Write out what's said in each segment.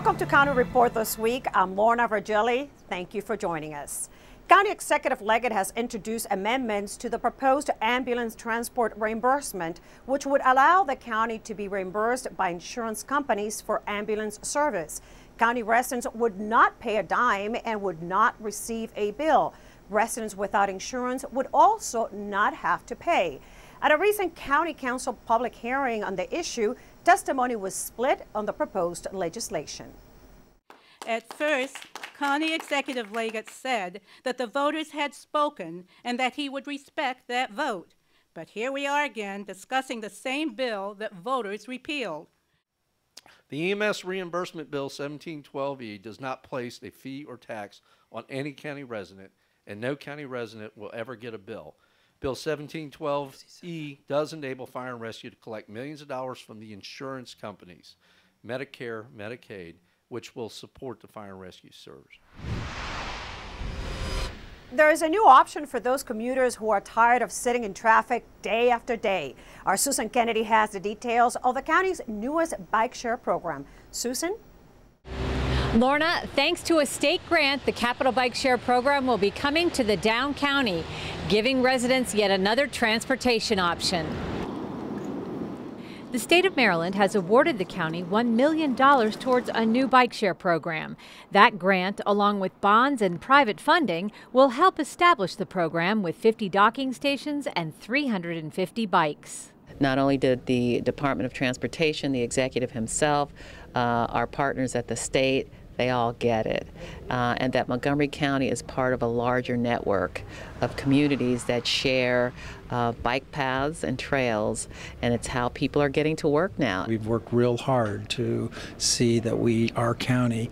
Welcome to County Report this week. I'm Lorna Virgili. Thank you for joining us. County Executive Leggett has introduced amendments to the proposed ambulance transport reimbursement, which would allow the county to be reimbursed by insurance companies for ambulance service. County residents would not pay a dime and would not receive a bill. Residents without insurance would also not have to pay. At a recent County Council public hearing on the issue, testimony was split on the proposed legislation. At first, County Executive Leggett said that the voters had spoken and that he would respect that vote. But here we are again discussing the same bill that voters repealed. The EMS reimbursement bill 1712E does not place a fee or tax on any county resident, and no county resident will ever get a bill. Bill 1712E does enable fire and rescue to collect millions of dollars from the insurance companies, Medicare, Medicaid, which will support the fire and rescue service. There is a new option for those commuters who are tired of sitting in traffic day after day. Our Susan Kennedy has the details of the county's newest bike share program. Susan? Lorna, thanks to a state grant, the Capital Bike Share program will be coming to the Down County, giving residents yet another transportation option. The state of Maryland has awarded the county $1 million towards a new bike share program. That grant, along with bonds and private funding, will help establish the program with 50 docking stations and 350 bikes. Not only did the Department of Transportation, the executive himself, our partners at the state, they all get it. And that Montgomery County is part of a larger network of communities that share bike paths and trails, and it's how people are getting to work now. We've worked real hard to see that our county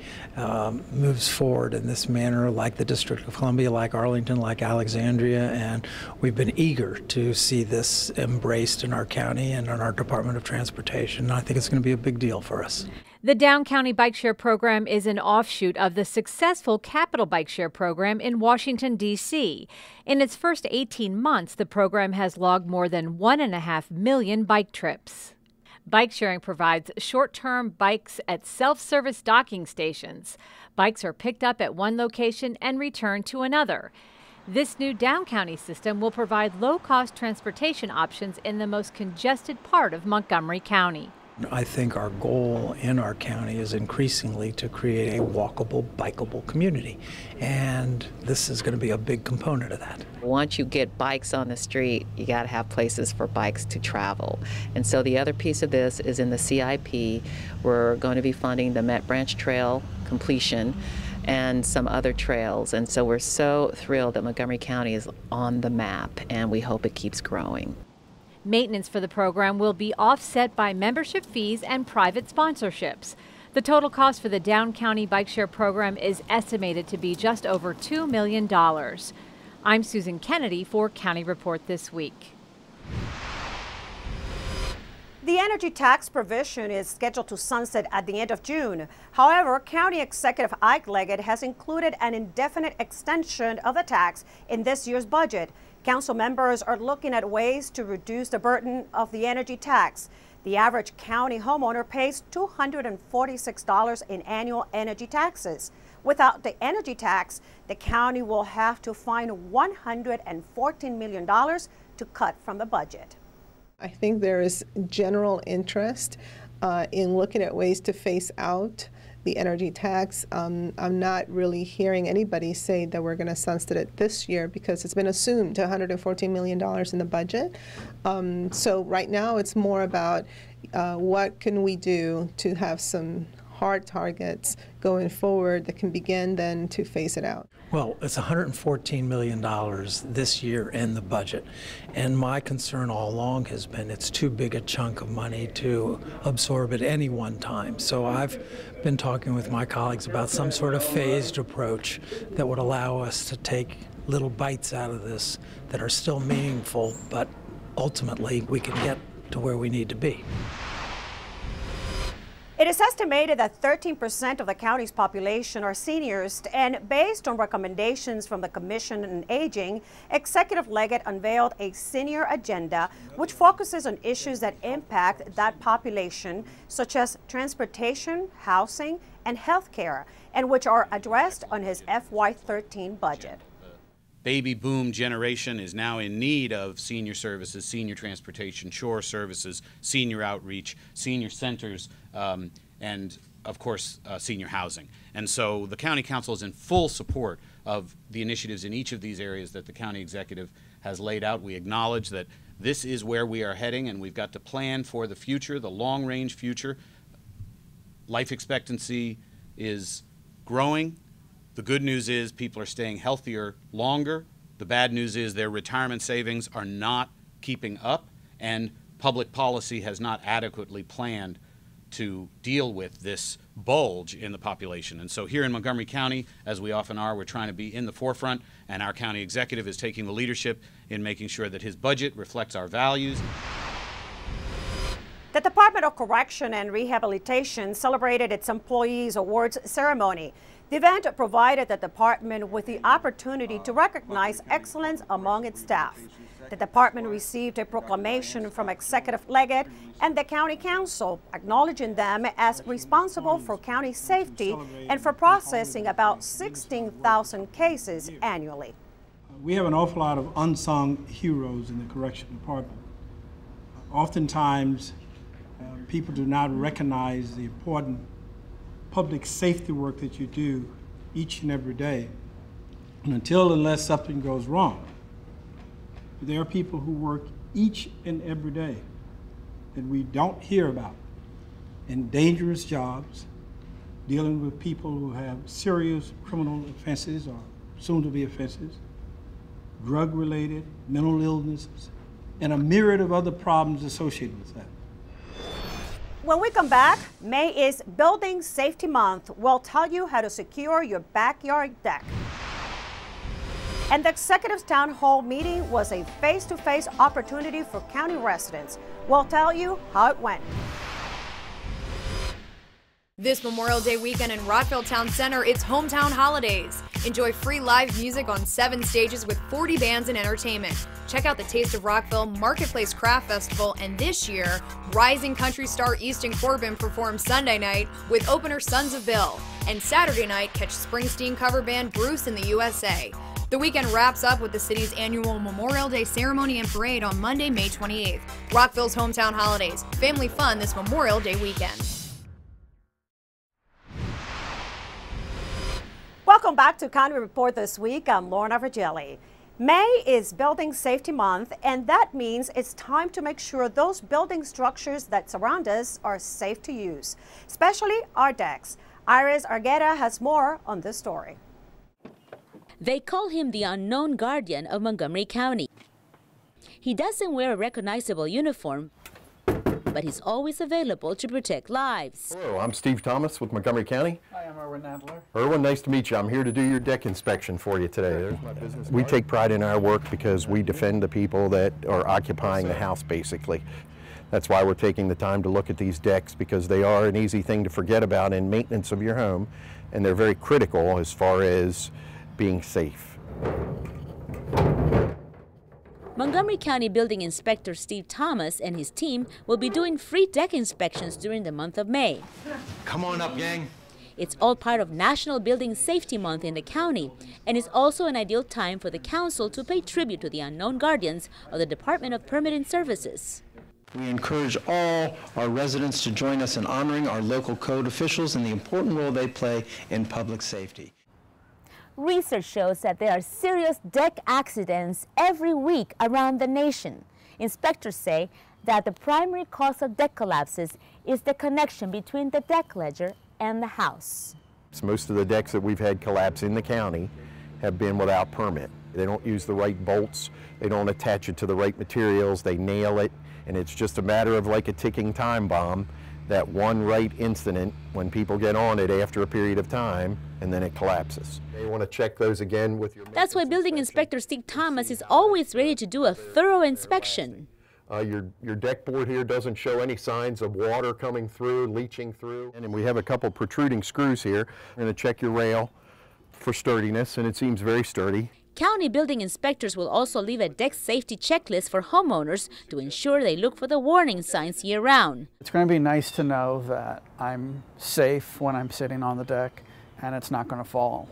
moves forward in this manner, like the District of Columbia, like Arlington, like Alexandria, and we've been eager to see this embraced in our county and in our Department of Transportation. And I think it's going to be a big deal for us. The Down County Bike Share program is an offshoot of the successful Capital Bike Share program in Washington, D.C. In its first 18 months, the program has logged more than 1.5 million bike trips. Bike sharing provides short-term bikes at self-service docking stations. Bikes are picked up at one location and returned to another. This new Down County system will provide low-cost transportation options in the most congested part of Montgomery County. I think our goal in our county is increasingly to create a walkable, bikeable community, and this is going to be a big component of that. Once you get bikes on the street, you got to have places for bikes to travel. And so the other piece of this is in the CIP, we're going to be funding the Met Branch Trail completion and some other trails. And so we're so thrilled that Montgomery County is on the map, and we hope it keeps growing. Maintenance for the program will be offset by membership fees and private sponsorships. The total cost for the Down County Bike Share program is estimated to be just over $2 million. I'm Susan Kennedy for County Report This Week. The energy tax provision is scheduled to sunset at the end of June. However, County Executive Ike Leggett has included an indefinite extension of the tax in this year's budget. Council members are looking at ways to reduce the burden of the energy tax. The average county homeowner pays $246 in annual energy taxes. Without the energy tax, the county will have to find $114 million to cut from the budget. I think there is general interest in looking at ways to phase out the energy tax. I'm not really hearing anybody say that we're going to sunset it this year because it's been assumed $114 million in the budget. So right now it's more about what can we do to have some hard targets going forward that can begin then to phase it out. Well, it's $114 million this year in the budget, and my concern all along has been it's too big a chunk of money to absorb at any one time. So I've been talking with my colleagues about some sort of phased approach that would allow us to take little bites out of this that are still meaningful, but ultimately we can get to where we need to be. It is estimated that 13% of the county's population are seniors, and based on recommendations from the Commission on Aging, Executive Leggett unveiled a senior agenda which focuses on issues that impact that population, such as transportation, housing, and health care, and which are addressed on his FY13 budget. Baby boom generation is now in need of senior services, senior transportation, shore services, senior outreach, senior centers, and of course senior housing. And so the County Council is in full support of the initiatives in each of these areas that the County Executive has laid out. We acknowledge that this is where we are heading, and we've got to plan for the future, the long-range future. Life expectancy is growing. The good news is people are staying healthier longer. The bad news is their retirement savings are not keeping up, and public policy has not adequately planned to deal with this bulge in the population. And so here in Montgomery County, as we often are, we're trying to be in the forefront, and our county executive is taking the leadership in making sure that his budget reflects our values. The Department of Correction and Rehabilitation celebrated its Employees Awards ceremony. The event provided the department with the opportunity to recognize excellence among its staff. The department received a proclamation from Executive Leggett and the County Council, acknowledging them as responsible for county safety and for processing about 16,000 cases annually. We have an awful lot of unsung heroes in the correction department. Oftentimes, people do not recognize the important public safety work that you do each and every day, and unless something goes wrong. There are people who work each and every day that we don't hear about in dangerous jobs, dealing with people who have serious criminal offenses or soon-to-be offenses, drug-related, mental illnesses, and a myriad of other problems associated with that. When we come back, May is Building Safety Month. We'll tell you how to secure your backyard deck. And the Executive's Town Hall meeting was a face-to-face opportunity for county residents. We'll tell you how it went. This Memorial Day weekend in Rockville Town Center, it's Hometown Holidays. Enjoy free live music on 7 stages with 40 bands and entertainment. Check out the Taste of Rockville Marketplace Craft Festival, and this year, rising country star Easton Corbin performs Sunday night with opener Sons of Bill. And Saturday night, catch Springsteen cover band Bruce in the USA. The weekend wraps up with the city's annual Memorial Day ceremony and parade on Monday, May 28th. Rockville's Hometown Holidays. Family fun this Memorial Day weekend. Welcome back to County Report This Week. I'm Lorna Virgili. May is Building Safety Month, and that means it's time to make sure those building structures that surround us are safe to use, especially our decks. Iris Argueta has more on this story. They call him the unknown guardian of Montgomery County. He doesn't wear a recognizable uniform, but he's always available to protect lives. Hello, I'm Steve Thomas with Montgomery County. Hi, I'm Erwin Nadler. Erwin, nice to meet you. I'm here to do your deck inspection for you today. There's my business card. We take pride in our work because we defend the people that are occupying the house, basically. That's why we're taking the time to look at these decks, because they are an easy thing to forget about in maintenance of your home, and they're very critical as far as being safe. Montgomery County Building Inspector Steve Thomas and his team will be doing free deck inspections during the month of May. Come on up, gang. It's all part of National Building Safety Month in the county, and is also an ideal time for the council to pay tribute to the unknown guardians of the Department of Permitting Services. We encourage all our residents to join us in honoring our local code officials and the important role they play in public safety. Research shows that there are serious deck accidents every week around the nation. Inspectors say that the primary cause of deck collapses is the connection between the deck ledger and the house. Most of the decks that we've had collapse in the county have been without permit. They don't use the right bolts, they don't attach it to the right materials, they nail it, and it's just a matter of like a ticking time bomb, that one right incident when people get on it after a period of time, and then it collapses. You want to check those again with your... That's why Building Inspector Steve Thomas is always ready to do a thorough inspection. Your deck board here doesn't show any signs of water coming through, leaching through. And we have a couple protruding screws here. We're going to check your rail for sturdiness, and it seems very sturdy. County building inspectors will also leave a deck safety checklist for homeowners to ensure they look for the warning signs year-round. It's going to be nice to know that I'm safe when I'm sitting on the deck and it's not going to fall,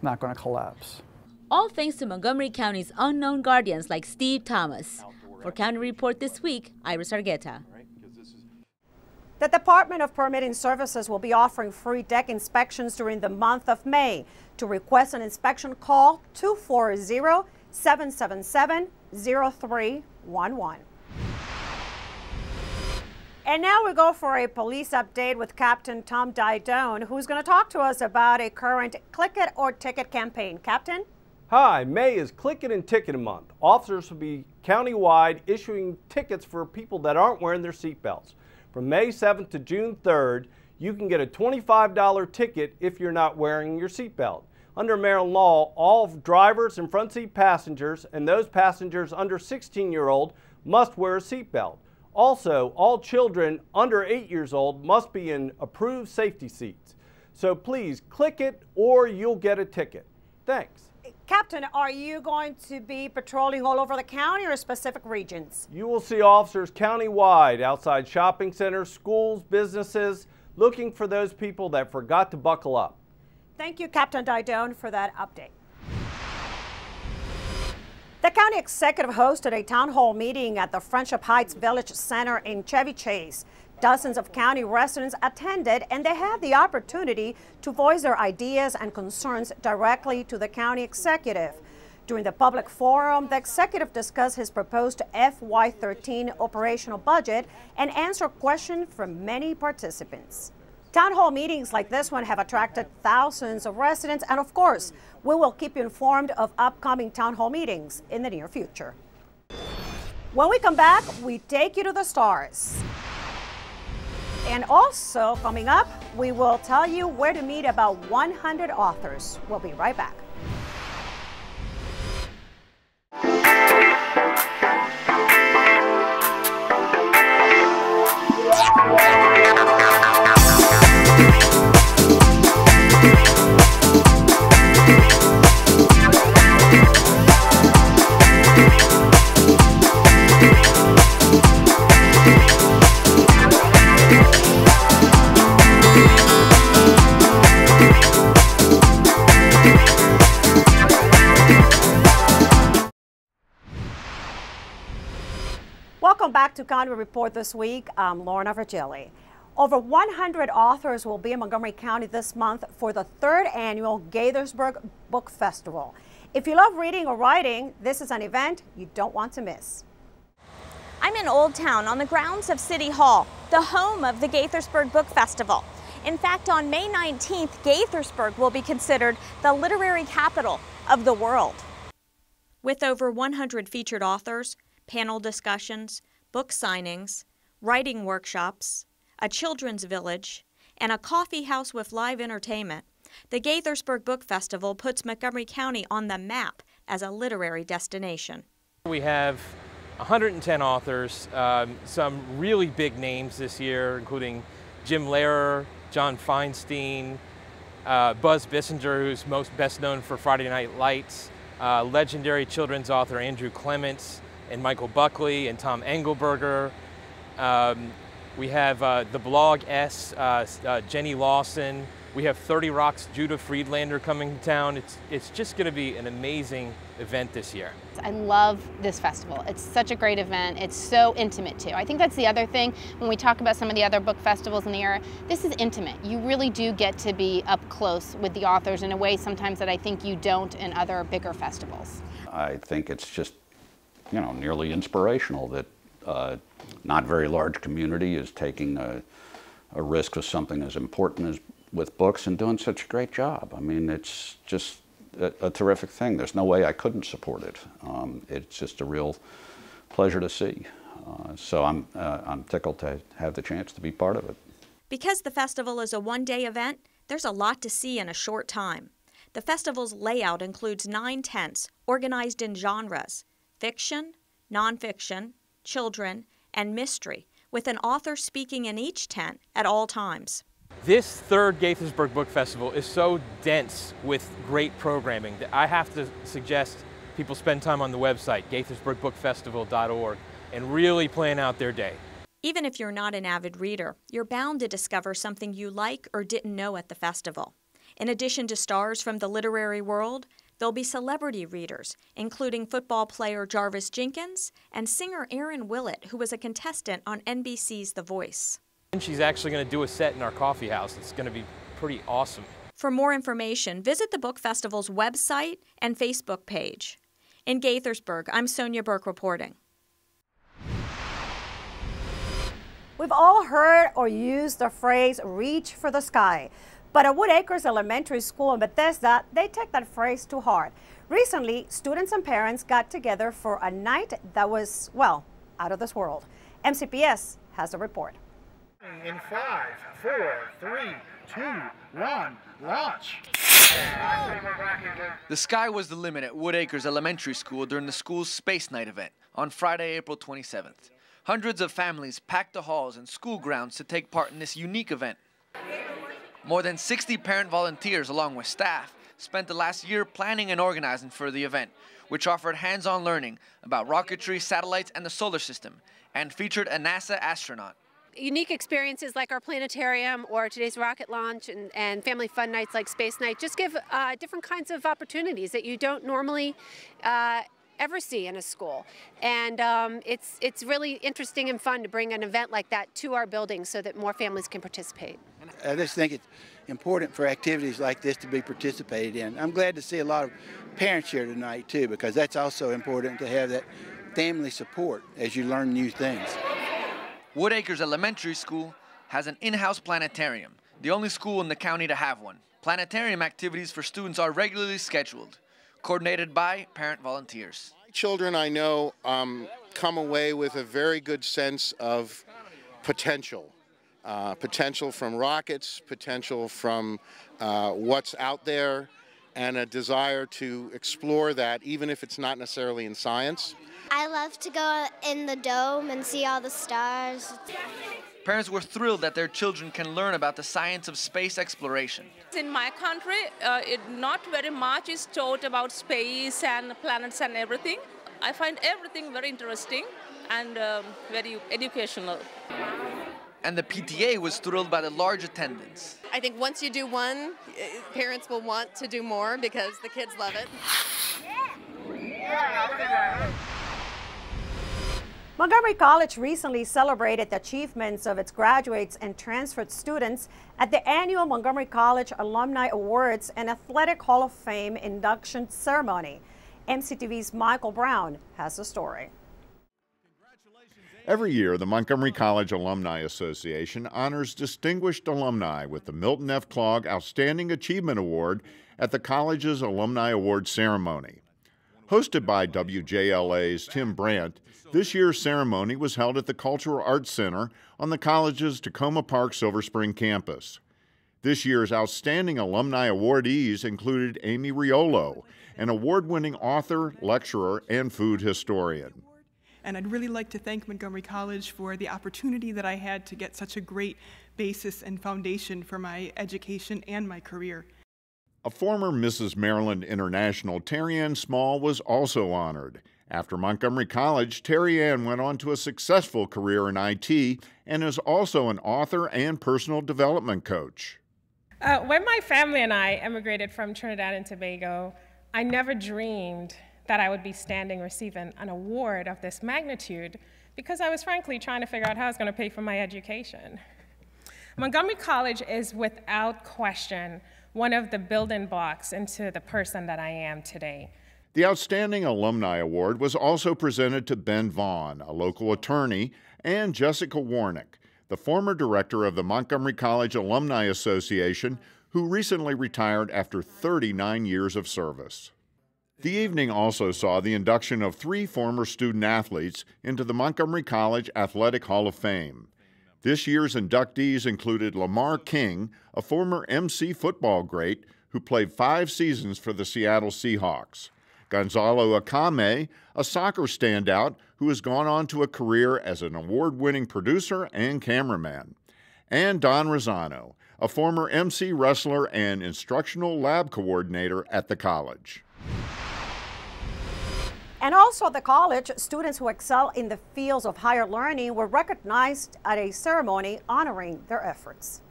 not going to collapse. All thanks to Montgomery County's unknown guardians like Steve Thomas. For County Report This Week, Iris Argueta. The Department of Permitting Services will be offering free deck inspections during the month of May. To request an inspection, call 240-777-0311. And now we go for a police update with Captain Tom Didone, who's going to talk to us about a current Click It or Ticket campaign. Captain? Hi, May is Click It and Ticket Month. Officers will be countywide issuing tickets for people that aren't wearing their seatbelts. From May 7th to June 3rd, you can get a $25 ticket if you're not wearing your seatbelt. Under Maryland law, all drivers and front seat passengers and those passengers under 16-year-old must wear a seatbelt. Also, all children under 8 years old must be in approved safety seats. So please click it or you'll get a ticket. Thanks. Captain, are you going to be patrolling all over the county or specific regions? You will see officers countywide outside shopping centers, schools, businesses, looking for those people that forgot to buckle up. Thank you, Captain Didone, for that update. The county executive hosted a town hall meeting at the Friendship Heights Village Center in Chevy Chase. Dozens of county residents attended, and they had the opportunity to voice their ideas and concerns directly to the county executive. During the public forum, the executive discussed his proposed FY13 operational budget and answered questions from many participants. Town hall meetings like this one have attracted thousands of residents, and of course, we will keep you informed of upcoming town hall meetings in the near future. When we come back, we take you to the stars. And also, coming up, we will tell you where to meet about 100 authors. We'll be right back. Welcome back to County Report This Week. I'm Lorna Virgili. Over 100 authors will be in Montgomery County this month for the 3rd annual Gaithersburg Book Festival. If you love reading or writing, this is an event you don't want to miss. I'm in Old Town on the grounds of City Hall, the home of the Gaithersburg Book Festival. In fact, on May 19th, Gaithersburg will be considered the literary capital of the world. With over 100 featured authors, panel discussions, book signings, writing workshops, a children's village, and a coffee house with live entertainment, the Gaithersburg Book Festival puts Montgomery County on the map as a literary destination. We have 110 authors, some really big names this year, including Jim Lehrer, John Feinstein, Buzz Bissinger, who's best known for Friday Night Lights, legendary children's author Andrew Clements, and Michael Buckley and Tom Engelberger. We have the Blog S, Jenny Lawson. We have 30 Rock's Judah Friedlander coming to town. It's just going to be an amazing event this year. I love this festival. It's such a great event. It's so intimate too. I think that's the other thing when we talk about some of the other book festivals in the area. This is intimate. You really do get to be up close with the authors in a way sometimes that I think you don't in other bigger festivals. I think it's just, nearly inspirational that not very large community is taking a risk with something as important as with books and doing such a great job. I mean, it's just a terrific thing. There's no way I couldn't support it. It's just a real pleasure to see. So I'm tickled to have the chance to be part of it. Because the festival is a one-day event, there's a lot to see in a short time. The festival's layout includes 9 tents organized in genres: fiction, nonfiction, children, and mystery, with an author speaking in each tent at all times. This third Gaithersburg Book Festival is so dense with great programming that I have to suggest people spend time on the website, gaithersburgbookfestival.org, and really plan out their day. Even if you're not an avid reader, you're bound to discover something you like or didn't know at the festival. In addition to stars from the literary world, there'll be celebrity readers, including football player Jarvis Jenkins and singer Erin Willett, who was a contestant on NBC's The Voice. And she's actually going to do a set in our coffee house. It's going to be pretty awesome. For more information, visit the Book Festival's website and Facebook page. In Gaithersburg, I'm Sonia Burke reporting. We've all heard or used the phrase reach for the sky, but at Wood Acres Elementary School in Bethesda, they take that phrase to heart. Recently, students and parents got together for a night that was, well, out of this world. MCPS has a report. In 5, 4, 3, 2, 1, launch. The sky was the limit at Wood Acres Elementary School during the school's Space Night event on Friday, April 27th. Hundreds of families packed the halls and school grounds to take part in this unique event. More than 60 parent volunteers, along with staff, spent the last year planning and organizing for the event, which offered hands-on learning about rocketry, satellites, and the solar system, and featured a NASA astronaut. Unique experiences like our planetarium or today's rocket launch and family fun nights like Space Night just give different kinds of opportunities that you don't normally ever see in a school. And it's really interesting and fun to bring an event like that to our building so that more families can participate. I just think it's important for activities like this to be participated in. I'm glad to see a lot of parents here tonight too, because that's also important to have that family support as you learn new things. Wood Acres Elementary School has an in-house planetarium, the only school in the county to have one. Planetarium activities for students are regularly scheduled, coordinated by parent volunteers. Children I know come away with a very good sense of potential. Potential from rockets, potential from what's out there, and a desire to explore that, even if it's not necessarily in science. I love to go in the dome and see all the stars. Parents were thrilled that their children can learn about the science of space exploration. In my country, not very much is taught about space and planets and everything. I find everything very interesting and very educational. And the PTA was thrilled by the large attendance. I think once you do one, parents will want to do more because the kids love it. Montgomery College recently celebrated the achievements of its graduates and transferred students at the annual Montgomery College Alumni Awards and Athletic Hall of Fame induction ceremony. MCTV's Michael Brown has the story. Every year, the Montgomery College Alumni Association honors distinguished alumni with the Milton F. Clogg Outstanding Achievement Award at the college's Alumni Awards ceremony. Hosted by WJLA's Tim Brandt, this year's ceremony was held at the Cultural Arts Center on the college's Tacoma Park Silver Spring campus. This year's outstanding alumni awardees included Amy Riolo, an award-winning author, lecturer, and food historian. And I'd really like to thank Montgomery College for the opportunity that I had to get such a great basis and foundation for my education and my career. A former Mrs. Maryland International, Terry Ann Small, was also honored. After Montgomery College, Terry Ann went on to a successful career in IT and is also an author and personal development coach. When my family and I emigrated from Trinidad and Tobago, I never dreamed that I would be standing receiving an award of this magnitude because I was frankly trying to figure out how I was going to pay for my education. Montgomery College is without question one of the building blocks into the person that I am today. The Outstanding Alumni Award was also presented to Ben Vaughn, a local attorney, and Jessica Warnick, the former director of the Montgomery College Alumni Association, who recently retired after 39 years of service. The evening also saw the induction of 3 former student athletes into the Montgomery College Athletic Hall of Fame. This year's inductees included Lamar King, a former MC football great who played 5 seasons for the Seattle Seahawks, Gonzalo Akame, a soccer standout who has gone on to a career as an award-winning producer and cameraman. And Don Rosano, a former MC wrestler and instructional lab coordinator at the college. And also at the college, students who excel in the fields of higher learning were recognized at a ceremony honoring their efforts.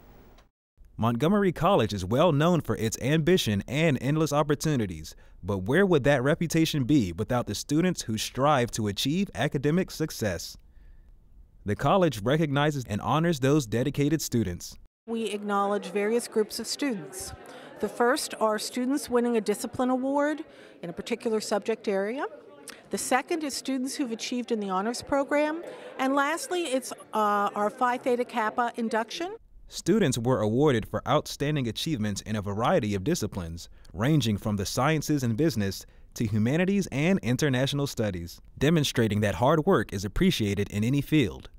Montgomery College is well known for its ambition and endless opportunities, but where would that reputation be without the students who strive to achieve academic success? The college recognizes and honors those dedicated students. We acknowledge various groups of students. The first are students winning a discipline award in a particular subject area. The second is students who've achieved in the honors program. And lastly, it's our Phi Theta Kappa induction. Students were awarded for outstanding achievements in a variety of disciplines, ranging from the sciences and business to humanities and international studies, demonstrating that hard work is appreciated in any field.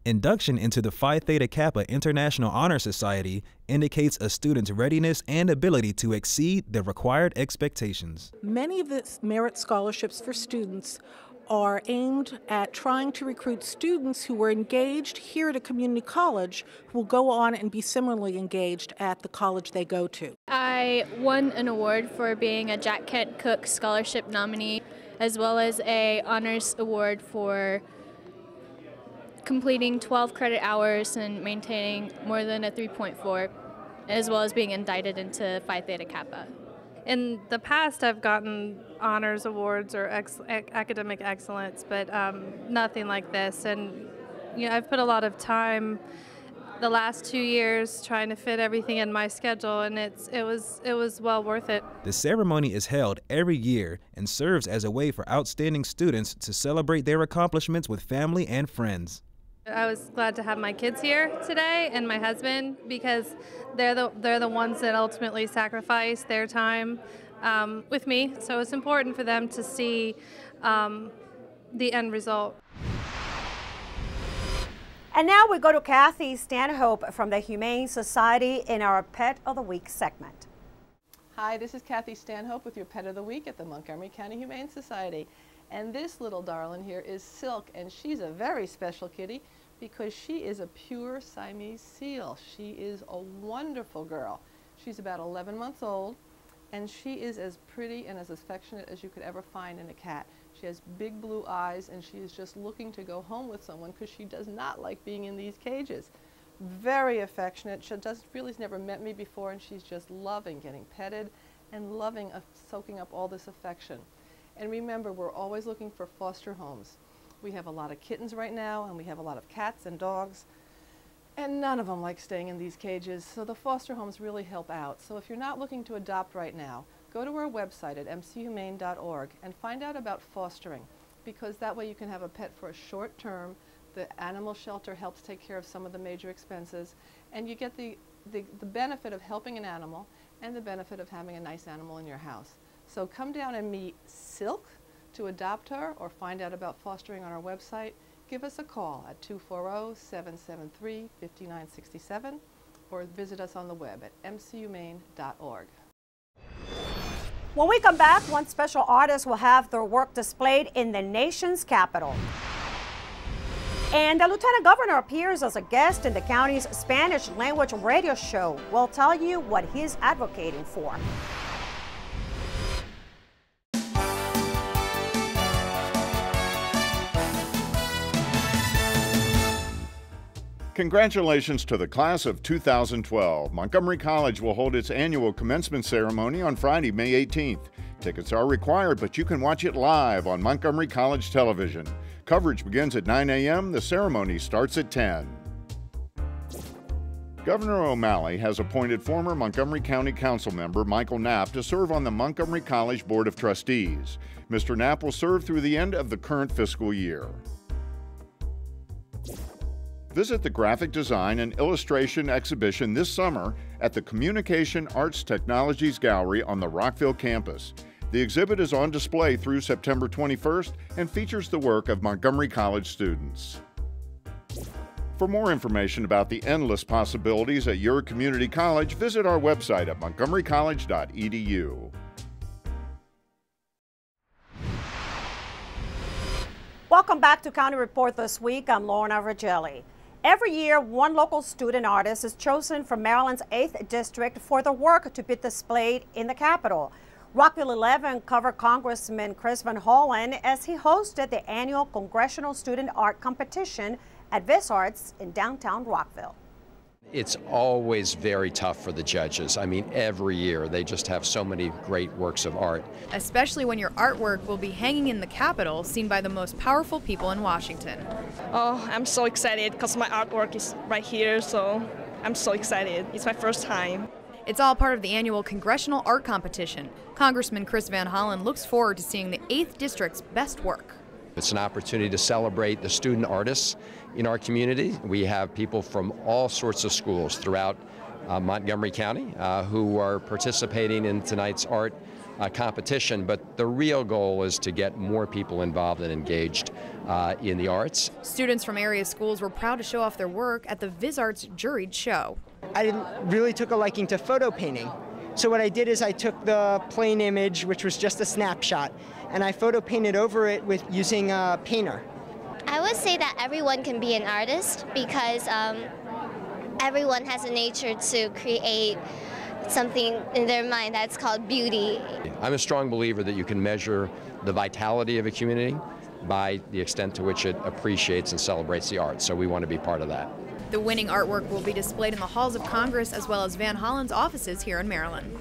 Induction into the Phi Theta Kappa International Honor Society indicates a student's readiness and ability to exceed the required expectations. Many of the merit scholarships for students are aimed at trying to recruit students who were engaged here at a community college who will go on and be similarly engaged at the college they go to. I won an award for being a Jack Kent Cook Scholarship nominee, as well as an honors award for completing 12 credit hours and maintaining more than a 3.4, as well as being indicted into Phi Theta Kappa. In the past, I've gotten honors awards or academic excellence, but nothing like this. And I've put a lot of time the last 2 years trying to fit everything in my schedule, and it was well worth it. The ceremony is held every year and serves as a way for outstanding students to celebrate their accomplishments with family and friends. I was glad to have my kids here today and my husband, because they're the ones that ultimately sacrifice their time with me. So it's important for them to see the end result. And now we go to Kathy Stanhope from the Humane Society in our Pet of the Week segment. Hi, this is Kathy Stanhope with your Pet of the Week at the Montgomery County Humane Society. And this little darling here is Silk, and she's a very special kitty because she is a pure Siamese seal. She is a wonderful girl. She's about 11 months old, and she is as pretty and as affectionate as you could ever find in a cat. She has big blue eyes, and she is just looking to go home with someone because she does not like being in these cages. Very affectionate. She really has never met me before, and she's just loving getting petted and loving soaking up all this affection. And remember, we're always looking for foster homes. We have a lot of kittens right now, and we have a lot of cats and dogs, and none of them like staying in these cages, so the foster homes really help out. So if you're not looking to adopt right now, go to our website at mchumane.org and find out about fostering, because that way you can have a pet for a short term. The animal shelter helps take care of some of the major expenses, and you get the benefit of helping an animal and the benefit of having a nice animal in your house. So come down and meet Silk to adopt her or find out about fostering on our website. Give us a call at 240-773-5967 or visit us on the web at mchumane.org. When we come back, one special artist will have their work displayed in the nation's capital. And the Lieutenant Governor appears as a guest in the county's Spanish language radio show. We'll tell you what he's advocating for. Congratulations to the class of 2012. Montgomery College will hold its annual commencement ceremony on Friday, May 18th. Tickets are required, but you can watch it live on Montgomery College Television. Coverage begins at 9 a.m. The ceremony starts at 10. Governor O'Malley has appointed former Montgomery County Council member Michael Knapp to serve on the Montgomery College Board of Trustees. Mr. Knapp will serve through the end of the current fiscal year. Visit the graphic design and illustration exhibition this summer at the Communication Arts Technologies Gallery on the Rockville campus. The exhibit is on display through September 21st and features the work of Montgomery College students. For more information about the endless possibilities at your community college, visit our website at montgomerycollege.edu. Welcome back to County Report This Week. I'm Lorna Virgili. Every year, one local student artist is chosen from Maryland's 8th District for the work to be displayed in the Capitol. Rockville 11 covered Congressman Chris Van Hollen as he hosted the annual Congressional Student Art Competition at Viz Arts in downtown Rockville. It's always very tough for the judges. I mean, every year they just have so many great works of art. Especially when your artwork will be hanging in the Capitol, seen by the most powerful people in Washington. Oh, I'm so excited because my artwork is right here, so I'm so excited. It's my first time. It's all part of the annual Congressional Art Competition. Congressman Chris Van Hollen looks forward to seeing the 8th District's best work. It's an opportunity to celebrate the student artists in our community. We have people from all sorts of schools throughout Montgomery County who are participating in tonight's art competition, but the real goal is to get more people involved and engaged in the arts. Students from area schools were proud to show off their work at the Viz Arts juried show. I really took a liking to photo painting. So what I did is I took the plain image, which was just a snapshot, and I photo painted over it with using a painter. I would say that everyone can be an artist because everyone has a nature to create something in their mind that's called beauty. I'm a strong believer that you can measure the vitality of a community by the extent to which it appreciates and celebrates the arts, so we want to be part of that. The winning artwork will be displayed in the halls of Congress as well as Van Hollen's offices here in Maryland.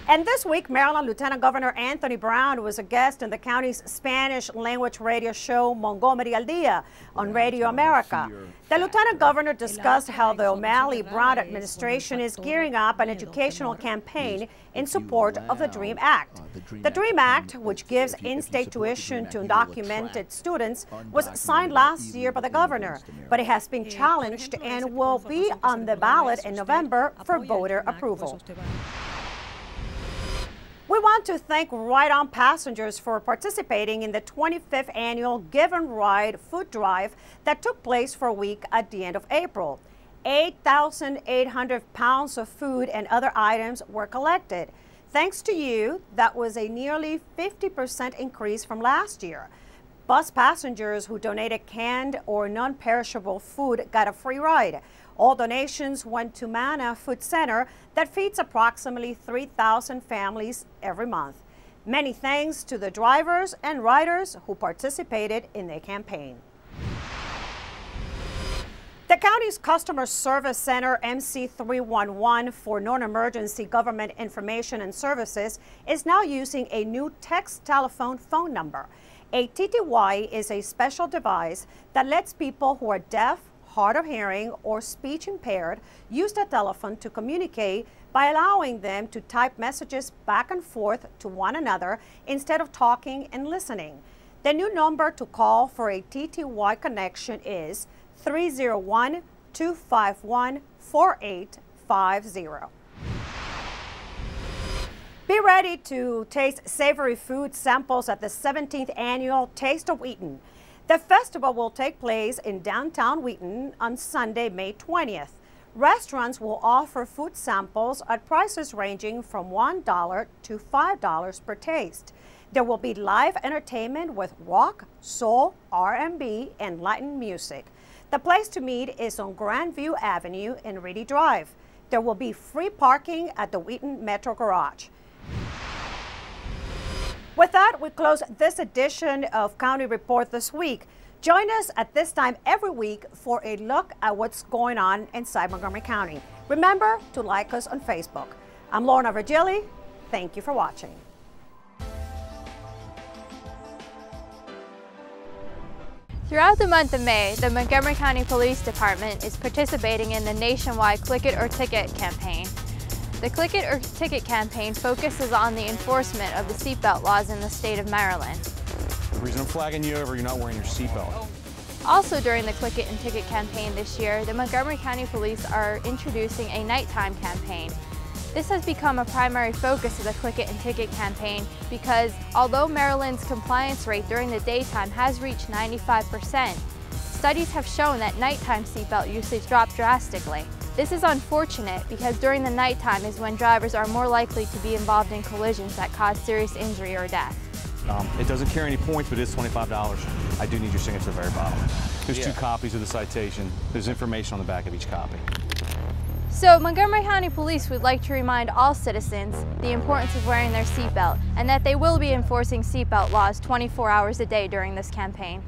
And this week, Maryland Lieutenant Governor Anthony Brown was a guest in the county's Spanish language radio show Montgomery al Dia on Radio America. The Lieutenant Governor discussed how the O'Malley-Brown administration is gearing up an educational campaign in support of the DREAM Act. The DREAM Act, which gives in-state tuition to undocumented students, was signed last year by the governor, but it has been challenged and will be on the ballot in November for voter approval. We want to thank Ride On passengers for participating in the 25th annual Give and Ride food drive that took place for a week at the end of April. 8,800 pounds of food and other items were collected. Thanks to you, that was a nearly 50% increase from last year. Bus passengers who donated canned or non-perishable food got a free ride. All donations went to Manna Food Center that feeds approximately 3,000 families every month. Many thanks to the drivers and riders who participated in the campaign. The county's Customer Service Center, MC311 for non-emergency government information and services, is now using a new text telephone phone number. A TTY is a special device that lets people who are deaf, hard of hearing, or speech impaired use the telephone to communicate by allowing them to type messages back and forth to one another instead of talking and listening. The new number to call for a TTY connection is 301-251-4850. Be ready to taste savory food samples at the 17th annual Taste of Wheaton. The festival will take place in downtown Wheaton on Sunday, May 20th. Restaurants will offer food samples at prices ranging from $1 to $5 per taste. There will be live entertainment with rock, soul, R&B, and Latin music. The place to meet is on Grandview Avenue in Reedy Drive. There will be free parking at the Wheaton Metro Garage. With that, we close this edition of County Report This Week. Join us at this time every week for a look at what's going on inside Montgomery County. Remember to like us on Facebook. I'm Lorna Virgili. Thank you for watching. Throughout the month of May, the Montgomery County Police Department is participating in the nationwide Click It or Ticket campaign. The Click It or Ticket campaign focuses on the enforcement of the seatbelt laws in the state of Maryland. The reason I'm flagging you over, you're not wearing your seatbelt. Also during the Click It and Ticket campaign this year, the Montgomery County Police are introducing a nighttime campaign. This has become a primary focus of the Click It and Ticket campaign because although Maryland's compliance rate during the daytime has reached 95%, studies have shown that nighttime seatbelt usage dropped drastically. This is unfortunate because during the nighttime is when drivers are more likely to be involved in collisions that cause serious injury or death. It doesn't carry any points, but it's $25. I do need your signature at the very bottom. There's 2 copies of the citation. There's information on the back of each copy. So Montgomery County Police would like to remind all citizens the importance of wearing their seatbelt and that they will be enforcing seatbelt laws 24 hours a day during this campaign.